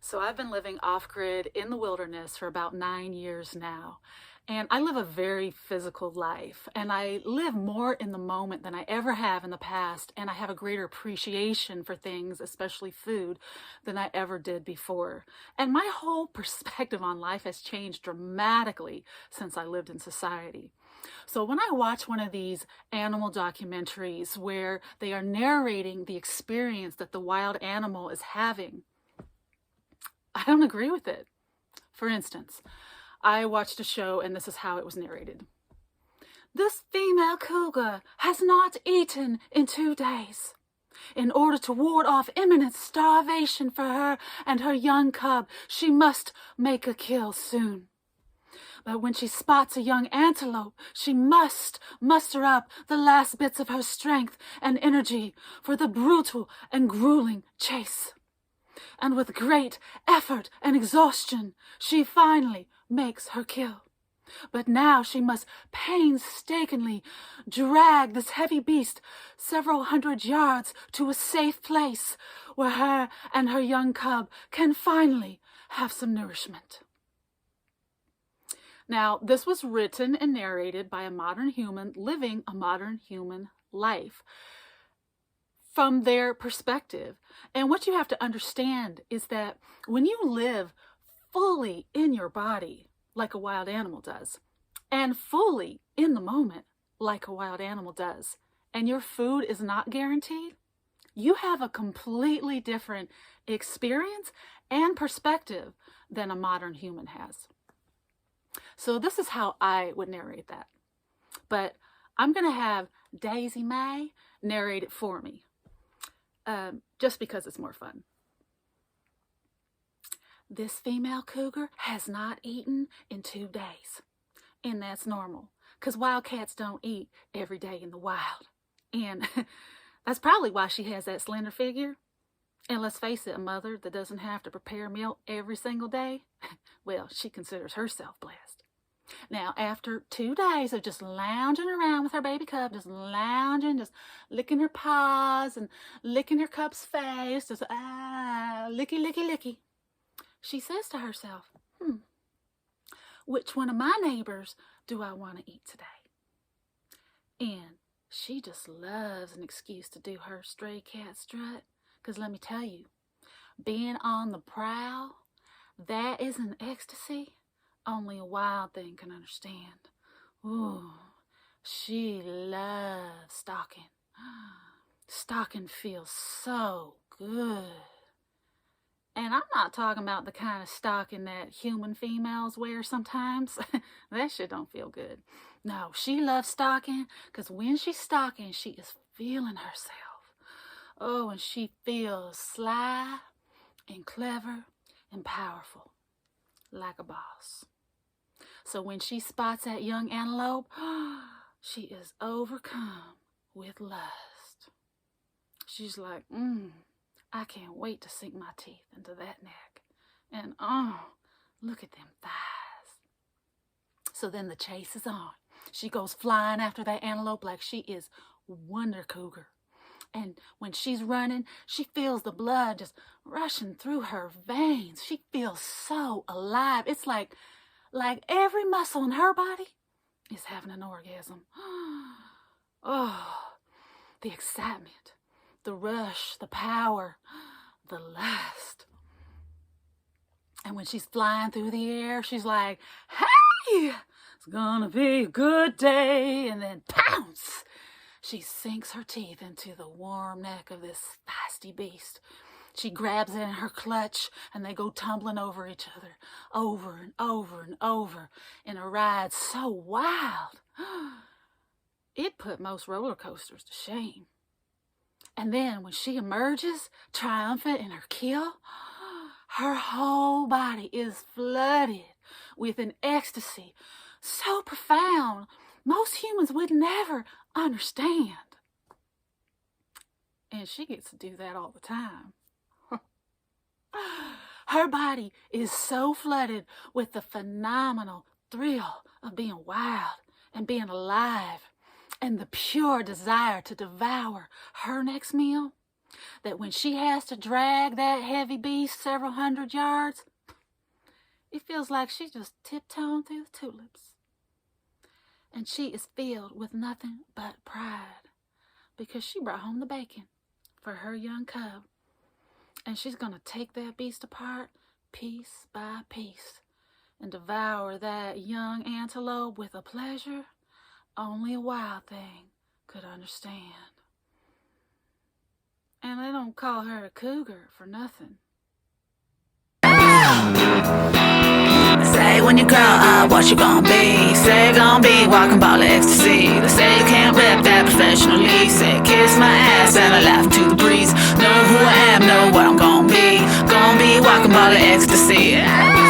So I've been living off-grid in the wilderness for about 9 years now. And I live a very physical life, and I live more in the moment than I ever have in the past, and I have a greater appreciation for things, especially food, than I ever did before. And my whole perspective on life has changed dramatically since I lived in society. So when I watch one of these animal documentaries where they are narrating the experience that the wild animal is having, I don't agree with it. For instance, I watched a show and this is how it was narrated. This female cougar has not eaten in 2 days. In order to ward off imminent starvation for her and her young cub, she must make a kill soon. But when she spots a young antelope, she must muster up the last bits of her strength and energy for the brutal and grueling chase. And with great effort and exhaustion, she finally makes her kill. But now she must painstakingly drag this heavy beast several hundred yards to a safe place where her and her young cub can finally have some nourishment. Now, this was written and narrated by a modern human living a modern human life from their perspective. And what you have to understand is that when you live fully in your body, like a wild animal does, and fully in the moment, like a wild animal does, and your food is not guaranteed, you have a completely different experience and perspective than a modern human has. So this is how I would narrate that. But I'm going to have Daisy Mae narrate it for me, just because it's more fun. This female cougar has not eaten in 2 days. And that's normal, because wildcats don't eat every day in the wild. And that's probably why she has that slender figure. And let's face it, a mother that doesn't have to prepare a meal every single day, well, she considers herself blessed. Now, after 2 days of just lounging around with her baby cub, just lounging, just licking her paws and licking her cub's face, just licky, licky, licky, she says to herself, which one of my neighbors do I want to eat today? And she just loves an excuse to do her stray cat strut, because let me tell you, being on the prowl, that is an ecstasy only a wild thing can understand. Ooh, she loves stalking. Stalking feels so good. And I'm not talking about the kind of stalking that human females wear sometimes. That shit don't feel good. No, she loves stalking because when she's stalking, she is feeling herself. Oh, and she feels sly and clever and powerful, like a boss. So when she spots that young antelope, she is overcome with lust. She's like, I can't wait to sink my teeth into that neck. And look at them thighs. So then the chase is on. She goes flying after that antelope like she is Wonder Cougar. And when she's running, she feels the blood just rushing through her veins. She feels so alive. It's like every muscle in her body is having an orgasm. Oh, the excitement, the rush, the power, the lust. And when she's flying through the air, she's like, hey, it's gonna be a good day. And then pounce, she sinks her teeth into the warm neck of this feisty beast. She grabs it in her clutch and they go tumbling over each other, over and over and over, in a ride so wild, it put most roller coasters to shame. And then when she emerges, triumphant in her kill, her whole body is flooded with an ecstasy so profound, most humans would never understand. And she gets to do that all the time. Her body is so flooded with the phenomenal thrill of being wild and being alive and the pure desire to devour her next meal that when she has to drag that heavy beast several hundred yards, it feels like she's just tiptoeing through the tulips. And she is filled with nothing but pride because she brought home the bacon for her young cub. And she's going to take that beast apart piece by piece and devour that young antelope with a pleasure only a wild thing could understand. And they don't call her a cougar for nothing. Say when you grow up what you gonna be. Say you're gonna be walking ball of ecstasy. They say you can't rap that professionally. Say kiss my ass and I laugh to the breeze. Know who I am, know what I'm gonna be. Gonna be walking ball of ecstasy.